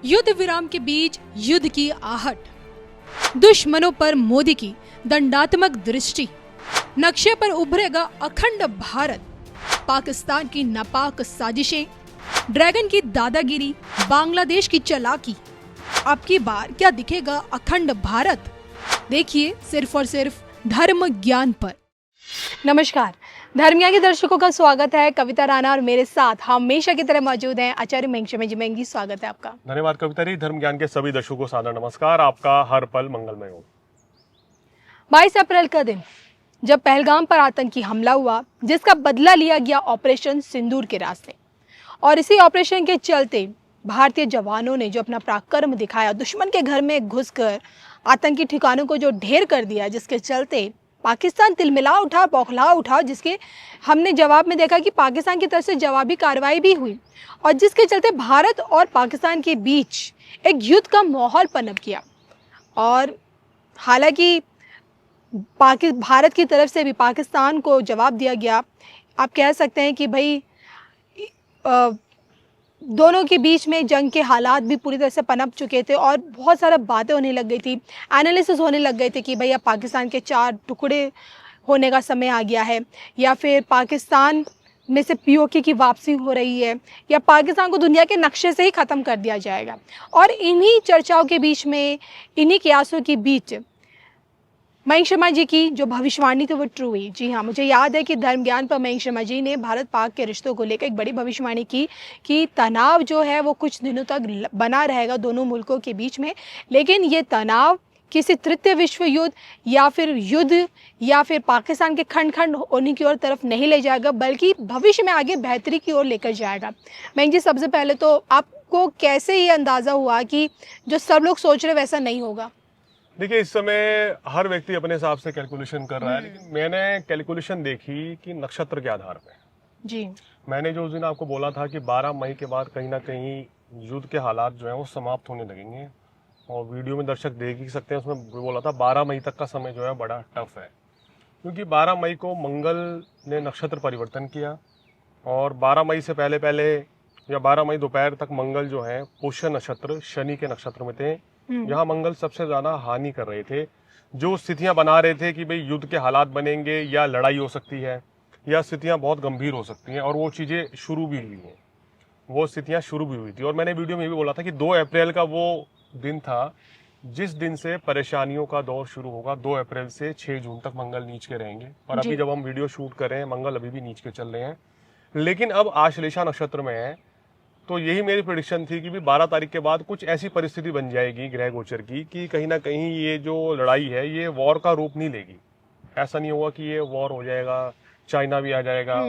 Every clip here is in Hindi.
युद्ध विराम के बीच युद्ध की आहट, दुश्मनों पर मोदी की दंडात्मक दृष्टि, नक्शे पर उभरेगा अखंड भारत, पाकिस्तान की नापाक साजिशें, ड्रैगन की दादागिरी, बांग्लादेश की चालाकी। अब की बार क्या दिखेगा अखंड भारत? देखिए सिर्फ और सिर्फ धर्म ज्ञान पर। नमस्कार, धर्म ज्ञान के दर्शकों का स्वागत है। कविता राणा और मेरे साथ हमेशा की तरह मौजूद हैं आचार्य मेंगी। स्वागत है आपका। धन्यवाद कविता जी। धर्म ज्ञान के सभी दर्शकों को सादर नमस्कार। आपका हर पल मंगलमय हो। 22 अप्रैल का दिन जब पहलगाम पर आतंकी हमला हुआ, जिसका बदला लिया गया ऑपरेशन सिंदूर के रास्ते, और इसी ऑपरेशन के चलते भारतीय जवानों ने जो अपना पराक्रम दिखाया, दुश्मन के घर में घुसकर आतंकी ठिकानों को जो ढेर कर दिया, जिसके चलते पाकिस्तान तिलमिला उठा, बौखला उठा, जिसके हमने जवाब में देखा कि पाकिस्तान की तरफ से जवाबी कार्रवाई भी हुई, और जिसके चलते भारत और पाकिस्तान के बीच एक युद्ध का माहौल पनप गया। और हालांकि भारत की तरफ से भी पाकिस्तान को जवाब दिया गया। आप कह सकते हैं कि भाई दोनों के बीच में जंग के हालात भी पूरी तरह से पनप चुके थे और बहुत सारा बातें होने लग गई थी, एनालिसिस होने लग गए थे कि भाई अब पाकिस्तान के 4 टुकड़े होने का समय आ गया है, या फिर पाकिस्तान में से पीओके की वापसी हो रही है, या पाकिस्तान को दुनिया के नक्शे से ही ख़त्म कर दिया जाएगा। और इन्हीं चर्चाओं के बीच में, इन्हीं कयासों के बीच मयंक शर्मा जी की जो भविष्यवाणी थी वो ट्रू हुई। जी हाँ, मुझे याद है कि धर्म ज्ञान पर मयंक शर्मा जी ने भारत पाक के रिश्तों को लेकर एक बड़ी भविष्यवाणी की कि तनाव जो है वो कुछ दिनों तक बना रहेगा दोनों मुल्कों के बीच में, लेकिन ये तनाव किसी तृतीय विश्व युद्ध या फिर युद्ध या फिर पाकिस्तान के खंड खंड होने की ओर तरफ नहीं ले जाएगा, बल्कि भविष्य में आगे बेहतरी की ओर लेकर जाएगा। मयंक जी, सबसे पहले तो आपको कैसे ये अंदाज़ा हुआ कि जो सब लोग सोच रहे वैसा नहीं होगा? देखिए, इस समय हर व्यक्ति अपने हिसाब से कैलकुलेशन कर रहा है, लेकिन मैंने कैलकुलेशन देखी कि नक्षत्र के आधार पे। जी, मैंने जो उस दिन आपको बोला था कि 12 मई के बाद कहीं ना कहीं युद्ध के हालात जो है वो समाप्त होने लगेंगे, और वीडियो में दर्शक देख ही सकते हैं, उसमें बोला था 12 मई तक का समय जो है बड़ा टफ है, क्योंकि 12 मई को मंगल ने नक्षत्र परिवर्तन किया, और 12 मई से पहले पहले या 12 मई दोपहर तक मंगल जो है पुष्य नक्षत्र शनि के नक्षत्र में थे, जहां मंगल सबसे ज्यादा हानि कर रहे थे। जो स्थितियां बना रहे थे कि भाई युद्ध के हालात बनेंगे या लड़ाई हो सकती है या स्थितियां बहुत गंभीर हो सकती हैं, और वो चीजें शुरू भी हुई हैं, वो स्थितियां शुरू भी हुई थी। और मैंने वीडियो में भी बोला था कि 2 अप्रैल का वो दिन था जिस दिन से परेशानियों का दौर शुरू होगा। 2 अप्रैल से 6 जून तक मंगल नीच के रहेंगे, और अभी जब हम वीडियो शूट कर रहे हैं मंगल अभी भी नीच के चल रहे हैं, लेकिन अब आश्लेषा नक्षत्र में है। तो यही मेरी प्रेडिक्शन थी कि भी 12 तारीख के बाद कुछ ऐसी परिस्थिति बन जाएगी ग्रह गोचर की कि कहीं ना कहीं ये जो लड़ाई है ये वॉर का रूप नहीं लेगी। ऐसा नहीं होगा कि ये वॉर हो जाएगा, चाइना भी आ जाएगा,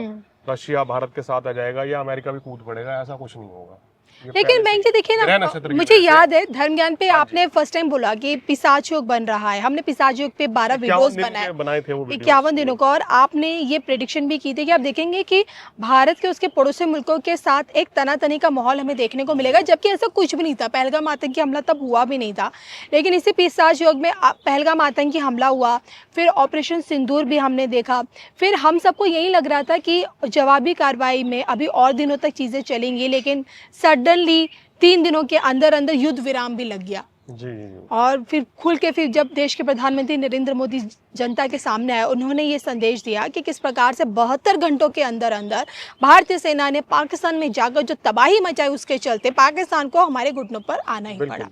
रशिया भारत के साथ आ जाएगा, या अमेरिका भी कूद पड़ेगा, ऐसा कुछ नहीं होगा। लेकिन बैंक जी देखिए ना, मुझे याद है धर्म ज्ञान पे आपने फर्स्ट टाइम बोला कि पिशाच योग बन रहा है। हमने पिशाच योग पे 12 वीडियोस बनाए थे, 51 दिनों का, और आपने ये प्रेडिक्शन भी की थी कि आप देखेंगे कि भारत के उसके पड़ोसी मुल्कों के साथ एक तनातनी का माहौल हमें देखने को मिलेगा, जबकि ऐसा कुछ भी नहीं था। पहलगाम आतंकी हमला तब हुआ भी नहीं था, लेकिन इसी पिशाच योग में पहलगाम आतंकी हमला हुआ, फिर ऑपरेशन सिंदूर भी हमने देखा। फिर हम सबको यही लग रहा था कि जवाबी कार्रवाई में अभी और दिनों तक चीज़ें चलेंगी, लेकिन सडनली 3 दिनों के अंदर अंदर युद्ध विराम भी लग गया। जी। और फिर खुल के फिर जब देश के प्रधानमंत्री नरेंद्र मोदी जनता के सामने आए, उन्होंने ये संदेश दिया कि किस प्रकार से 72 घंटों के अंदर अंदर भारतीय सेना ने पाकिस्तान में जाकर जो तबाही मचाई, उसके चलते पाकिस्तान को हमारे घुटनों पर आना ही पड़ा।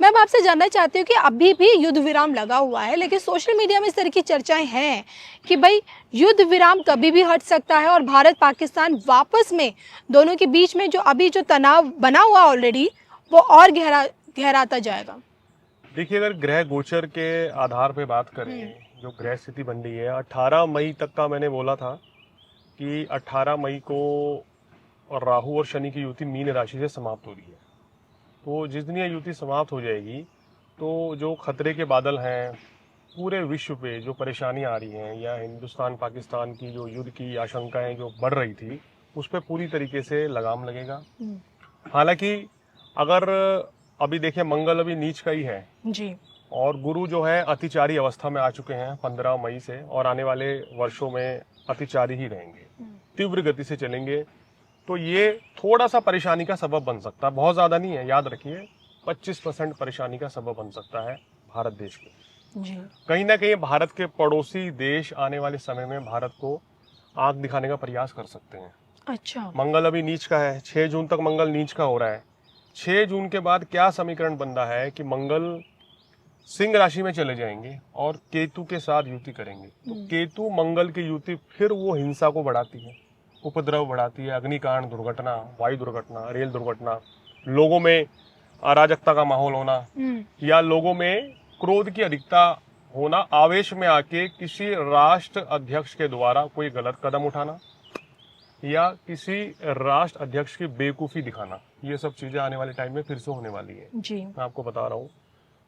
मैं आपसे जानना चाहती हूँ कि अभी भी युद्ध विराम लगा हुआ है, लेकिन सोशल मीडिया में इस तरह की चर्चाएं हैं कि भाई युद्ध विराम कभी भी हट सकता है और भारत पाकिस्तान वापस में दोनों के बीच में जो अभी जो तनाव बना हुआ ऑलरेडी वो और गहराता जाएगा। देखिए, अगर ग्रह गोचर के आधार पे बात करें, जो ग्रह स्थिति बन रही है 18 मई तक का, मैंने बोला था कि 18 मई को राहु और शनि की युति मीन राशि से समाप्त हो रही है। तो जिस दिन ये युति समाप्त हो जाएगी तो जो खतरे के बादल हैं पूरे विश्व पे, जो परेशानियां आ रही हैं, या हिंदुस्तान पाकिस्तान की जो युद्ध की आशंकाएं जो बढ़ रही थी, उस पर पूरी तरीके से लगाम लगेगा। हालांकि अगर अभी देखिए मंगल अभी नीच का ही है जी, और गुरु जो है अतिचारी अवस्था में आ चुके हैं 15 मई से, और आने वाले वर्षों में अतिचारी ही रहेंगे, तीव्र गति से चलेंगे। तो ये थोड़ा सा परेशानी का सबब बन सकता है, बहुत ज्यादा नहीं है। याद रखिए 25% परेशानी का सबब बन सकता है भारत देश को। जी। कहीं ना कहीं भारत के पड़ोसी देश आने वाले समय में भारत को आंख दिखाने का प्रयास कर सकते हैं। अच्छा। मंगल अभी नीच का है, 6 जून तक मंगल नीच का हो रहा है। 6 जून के बाद क्या समीकरण बन रहा है कि मंगल सिंह राशि में चले जाएंगे और केतु के साथ युति करेंगे। तो केतु मंगल की युति फिर वो हिंसा को बढ़ाती है, उपद्रव बढ़ाती है, अग्निकांड, दुर्घटना, वायु दुर्घटना, रेल दुर्घटना, लोगों में अराजकता का माहौल होना या लोगों में क्रोध की अधिकता होना, आवेश में आके किसी राष्ट्र अध्यक्ष के द्वारा कोई गलत कदम उठाना या किसी राष्ट्र अध्यक्ष की बेवकूफी दिखाना, ये सब चीजें आने वाले टाइम में फिर से होने वाली है। जी। मैं आपको बता रहा हूँ।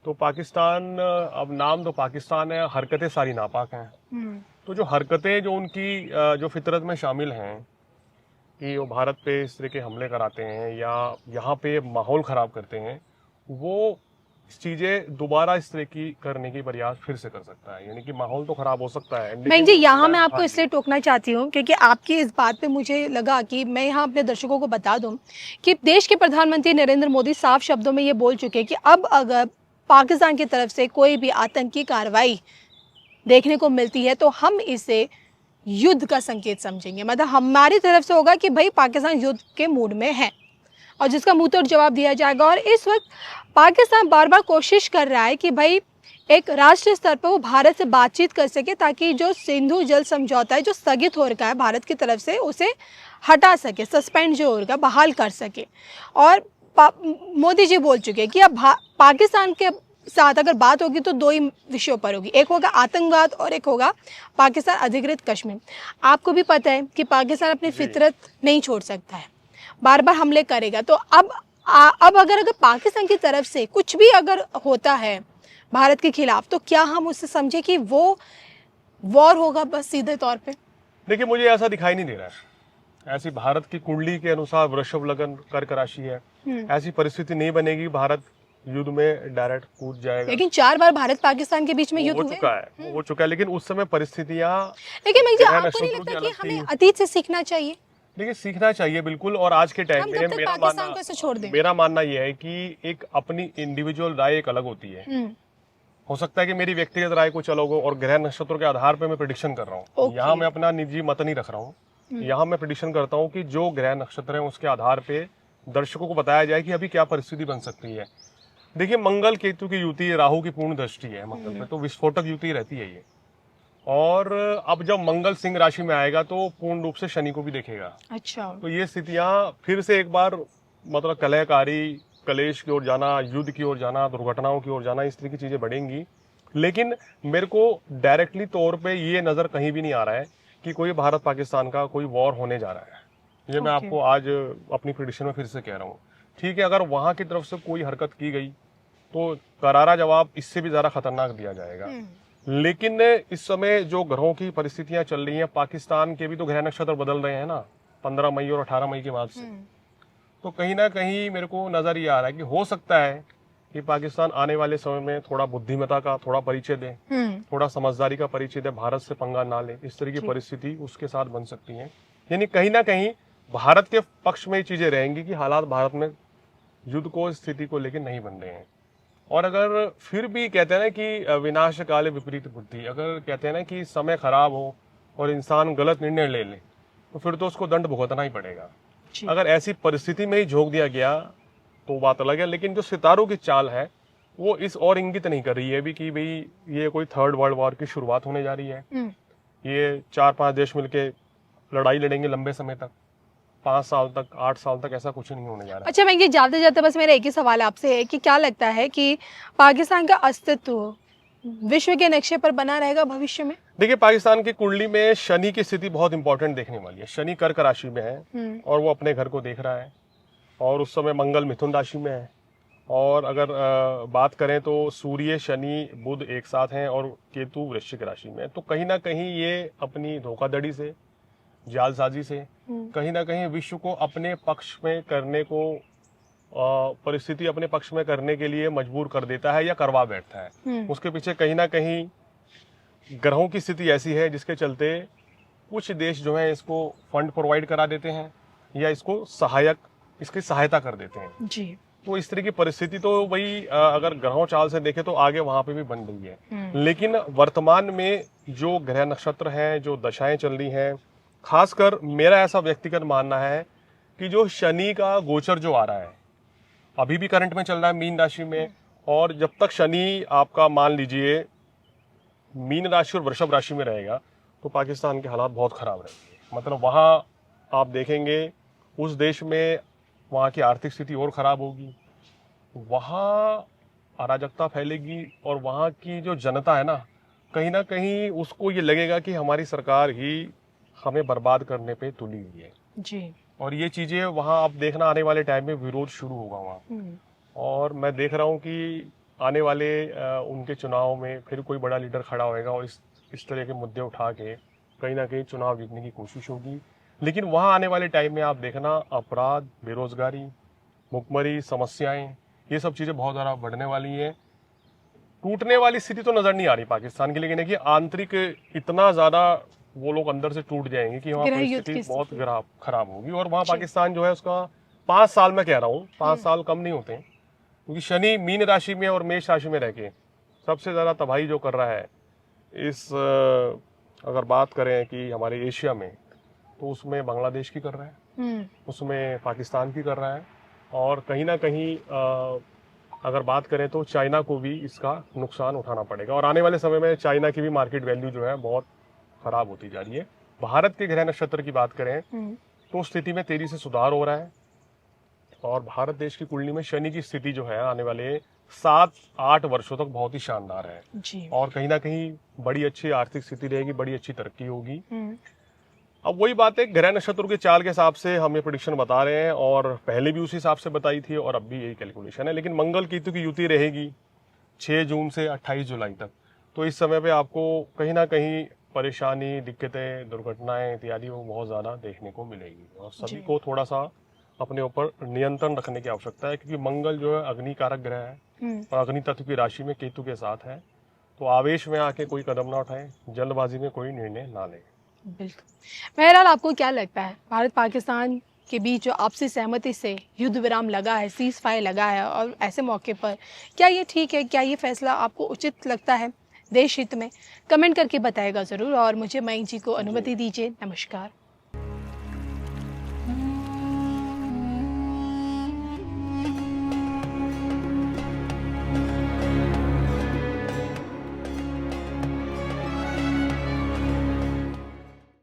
तो पाकिस्तान, अब नाम तो पाकिस्तान है, हरकतें सारी नापाक हैं। तो जो हरकतें जो उनकी जो फितरत में शामिल हैं कि वो भारत पे इस तरह के हमले कराते हैं या यहाँ पे माहौल खराब करते हैं, वो चीजें दोबारा इस तरह की करने की प्रयास फिर से कर सकता है। यानी कि माहौल तो खराब हो सकता है। मैं जी यहाँ मैं आपको इसलिए टोकना चाहती हूँ क्योंकि आपकी इस बात पे मुझे लगा कि मैं यहाँ अपने दर्शकों को बता दूँ कि देश के प्रधानमंत्री नरेंद्र मोदी साफ शब्दों में ये बोल चुके हैं कि अब अगर पाकिस्तान की तरफ से कोई भी आतंकी कार्रवाई देखने को मिलती है तो हम इसे युद्ध का संकेत समझेंगे। मतलब हमारी तरफ से होगा कि भाई पाकिस्तान युद्ध के मूड में है और जिसका मुंह तोड़ जवाब दिया जाएगा। और इस वक्त पाकिस्तान बार बार कोशिश कर रहा है कि भाई एक राष्ट्रीय स्तर पर वो भारत से बातचीत कर सके ताकि जो सिंधु जल समझौता है जो स्थगित हो रखा है भारत की तरफ से उसे हटा सके, सस्पेंड जो हो रखा है बहाल कर सके। और मोदी जी बोल चुके हैं कि अब पाकिस्तान के साथ अगर बात होगी तो दो ही विषयों पर होगी, एक होगा आतंकवाद और एक होगा पाकिस्तान अधिकृत कश्मीर। आपको भी पता है कि पाकिस्तान अपनी फितरत नहीं छोड़ सकता है, बार बार हमले करेगा। तो अब अगर पाकिस्तान की तरफ से कुछ भी अगर होता है भारत के खिलाफ तो क्या हम उससे समझे कि वो वॉर होगा बस सीधे तौर पे? देखिए, मुझे ऐसा दिखाई नहीं दे रहा है। ऐसी भारत की कुंडली के अनुसार वृषभ लगन कर्क राशि है, ऐसी परिस्थिति नहीं बनेगी भारत युद्ध में डायरेक्ट कूद जाएगा। लेकिन 4 बार भारत पाकिस्तान के बीच में युद्ध हो चुका है, लेकिन उस समय परिस्थितियां, लेकिन आपको नहीं लगता कि हमें अतीत से सीखना चाहिए? देखिए, सीखना चाहिए बिल्कुल। और आज के टाइम में मेरा मानना यह है कि एक अपनी इंडिविजुअल राय एक अलग होती है। हो सकता है कि मेरी व्यक्तिगत राय कुछ अलग हो और ग्रह नक्षत्रों के आधार पर मैं प्रेडिक्शन कर रहा हूँ। यहाँ मैं अपना निजी मत नहीं रख रहा हूँ। यहाँ मैं प्रेडिक्शन करता हूँ कि जो ग्रह नक्षत्र है उसके आधार पे दर्शकों को बताया जाए कि अभी क्या परिस्थिति बन सकती है। देखिए, मंगल केतु की युति, राहु की पूर्ण दृष्टि है मंगल में, तो विस्फोटक युति रहती है ये। और अब जब मंगल सिंह राशि में आएगा तो पूर्ण रूप से शनि को भी देखेगा। अच्छा। तो ये स्थितियां फिर से एक बार मतलब कलहकारी, कलेश की ओर जाना, युद्ध की ओर जाना, दुर्घटनाओं की ओर जाना, इस तरह की चीजें बढ़ेंगी। लेकिन मेरे को डायरेक्टली तौर पे ये नजर कहीं भी नहीं आ रहा है कि कोई भारत पाकिस्तान का कोई वॉर होने जा रहा है। ये मैं आपको आज अपनी प्रेडिक्शन में फिर से कह रहा हूँ। ठीक है, अगर वहां की तरफ से कोई हरकत की गई तो करारा जवाब इससे भी ज्यादा खतरनाक दिया जाएगा। लेकिन इस समय जो ग्रहों की परिस्थितियां चल रही हैं, पाकिस्तान के भी तो ग्रह नक्षत्र बदल रहे हैं ना 15 मई और 18 मई के बाद से। तो कहीं ना कहीं मेरे को नजर ये आ रहा है कि हो सकता है कि पाकिस्तान आने वाले समय में थोड़ा बुद्धिमत्ता का थोड़ा परिचय दे, थोड़ा समझदारी का परिचय दे, भारत से पंगा ना ले। इस तरह की परिस्थिति उसके साथ बन सकती है। यानी कहीं ना कहीं भारत के पक्ष में ये चीजें रहेंगी कि हालात भारत में युद्ध को, स्थिति को लेकर नहीं बन रहे हैं। और अगर फिर भी कहते हैं ना कि विनाश काले विपरीत बुद्धि, अगर कहते हैं ना कि समय खराब हो और इंसान गलत निर्णय ले ले तो फिर तो उसको दंड भुगतना ही पड़ेगा। अगर ऐसी परिस्थिति में ही झोंक दिया गया तो बात अलग है। लेकिन जो सितारों की चाल है वो इस और इंगित नहीं कर रही है भी कि भाई ये कोई थर्ड वर्ल्ड वॉर की शुरुआत होने जा रही है। ये 4-5 देश मिलके लड़ाई लड़ेंगे लंबे समय तक, 5 साल तक, 8 साल तक, ऐसा कुछ नहीं होने जा रहा है। अच्छा, मैं ये जाते जाते बस मेरा एक ही सवाल आपसे है कि क्या लगता है कि पाकिस्तान का अस्तित्व विश्व के नक्शे पर बना रहेगा भविष्य में? देखिए, पाकिस्तान की कुंडली में शनि की स्थिति बहुत इंपॉर्टेंट देखने वाली है। शनि कर्क राशि में है और वो अपने घर को देख रहा है और उस समय मंगल मिथुन राशि में है। और अगर बात करें तो सूर्य, शनि, बुध एक साथ हैं और केतु वृश्चिक राशि में है। तो कहीं ना कहीं ये अपनी धोखाधड़ी से, जालसाजी से कहीं ना कहीं विश्व को अपने पक्ष में करने को, परिस्थिति अपने पक्ष में करने के लिए मजबूर कर देता है या करवा बैठता है। उसके पीछे कहीं ना कहीं ग्रहों की स्थिति ऐसी है जिसके चलते कुछ देश जो है इसको फंड प्रोवाइड करा देते हैं या इसको इसकी सहायता कर देते हैं जी। तो इस तरह की परिस्थिति तो वही अगर ग्रहों चाल से देखे तो आगे वहां पे भी बन रही है। लेकिन वर्तमान में जो ग्रह नक्षत्र हैं, जो दशाएं चल रही हैं, खासकर मेरा ऐसा व्यक्तिगत मानना है कि जो शनि का गोचर जो आ रहा है, अभी भी करंट में चल रहा है मीन राशि में, और जब तक शनि आपका मान लीजिए मीन राशि और वृषभ राशि में रहेगा तो पाकिस्तान के हालात बहुत खराब रहेंगे। मतलब वहाँ आप देखेंगे उस देश में वहाँ की आर्थिक स्थिति और खराब होगी, वहाँ अराजकता फैलेगी, और वहाँ की जो जनता है ना कहीं उसको ये लगेगा कि हमारी सरकार ही हमें बर्बाद करने पे तुली हुई है जी। और ये चीजें वहाँ आप देखना आने वाले टाइम में विरोध शुरू होगा वहाँ। और मैं देख रहा हूँ कि आने वाले उनके चुनाव में फिर कोई बड़ा लीडर खड़ा होएगा और इस तरह के मुद्दे उठा के कहीं ना कहीं चुनाव जीतने की कोशिश होगी। लेकिन वहाँ आने वाले टाइम में आप देखना अपराध, बेरोजगारी, भुखमरी, समस्याएं, ये सब चीजें बहुत ज़्यादा बढ़ने वाली हैं। टूटने वाली स्थिति तो नजर नहीं आ रही पाकिस्तान की, लेकिन है कि आंतरिक इतना ज़्यादा वो लोग अंदर से टूट जाएंगे कि वहाँ परिस्थिति बहुत खराब होगी। और वहाँ पाकिस्तान जो है उसका 5 साल, मैं कह रहा हूँ 5 साल कम नहीं होते हैं, क्योंकि शनि मीन राशि में और मेष राशि में रह के सबसे ज़्यादा तबाही जो कर रहा है इस अगर बात करें कि हमारे एशिया में, तो उसमें बांग्लादेश की कर रहा है, उसमें पाकिस्तान की कर रहा है, और कहीं ना कहीं अगर बात करें तो चाइना को भी इसका नुकसान उठाना पड़ेगा। और आने वाले समय में चाइना की भी मार्केट वैल्यू जो है बहुत खराब होती जा रही है। भारत के ग्रह नक्षत्र की बात करें तो स्थिति में तेजी से सुधार हो रहा है, और भारत देश की कुंडली में शनि की स्थिति जो है आने वाले 7-8 वर्षों तक बहुत ही शानदार है जी। और कहीं ना कहीं बड़ी अच्छी आर्थिक स्थिति रहेगी, बड़ी अच्छी तरक्की होगी। अब वही बात है, ग्रह नक्षत्रों के चाल के हिसाब से हम ये प्रेडिक्शन बता रहे हैं, और पहले भी उसी हिसाब से बताई थी और अब भी यही कैलकुलेशन है। लेकिन मंगल केतु की युति रहेगी 6 जून से 28 जुलाई तक, तो इस समय पे आपको कहीं ना कहीं परेशानी, दिक्कतें, दुर्घटनाएं इत्यादि वो बहुत ज्यादा देखने को मिलेगी, और सभी को थोड़ा सा अपने ऊपर नियंत्रण रखने की आवश्यकता है, क्योंकि मंगल जो है अग्नि कारक ग्रह है और अग्नि तत्व की राशि में केतु के साथ है। तो आवेश में आके कोई कदम ना उठाएं, जल्दबाजी में कोई निर्णय ना लें। बिल्कुल। बहरहाल आपको क्या लगता है, भारत पाकिस्तान के बीच जो आपसी सहमति से युद्ध विराम लगा है, सीज फायर लगा है, और ऐसे मौके पर क्या ये ठीक है, क्या ये फैसला आपको उचित लगता है देश हित में? कमेंट करके बताएगा ज़रूर, और मुझे मयंक जी को अनुमति दीजिए। नमस्कार।